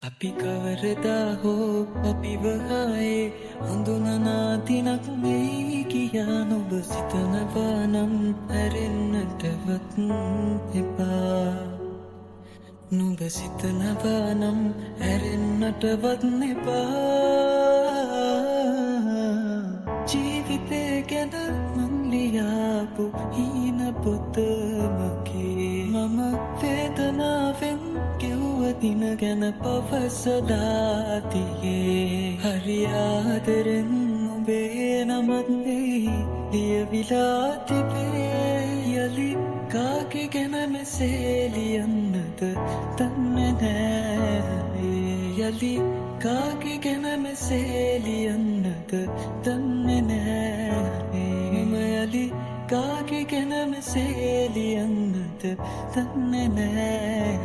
අපි කවරදා හෝ අපිව ආයේ හඳුනනා දිනක් වෙයි කියා නුඹ සිතනවා නම් හැරෙන්නටවත් එපා. නුඹ සිතනවා නම් හැරෙන්නටවත් එපා. ජීවිතේ ගැන මං ලියාපු හීන පොතමකේ මම වේදනාවෙන් කිව්ව දින ගැන පවසලා තියේ. හරි ආදරෙන් ඔබේ නමත් වෙයි ලියවිලා තිබේ. යලි කාගේ ගැන මෙසේ ලියන්නද දන්නේ නෑ. යලි කාගේ ගැන මෙසේ ලියන්නද දන්නේ නෑ. මම යලි කාගේ ගැන මෙසේ ලියන්නද දන්නේ නෑ.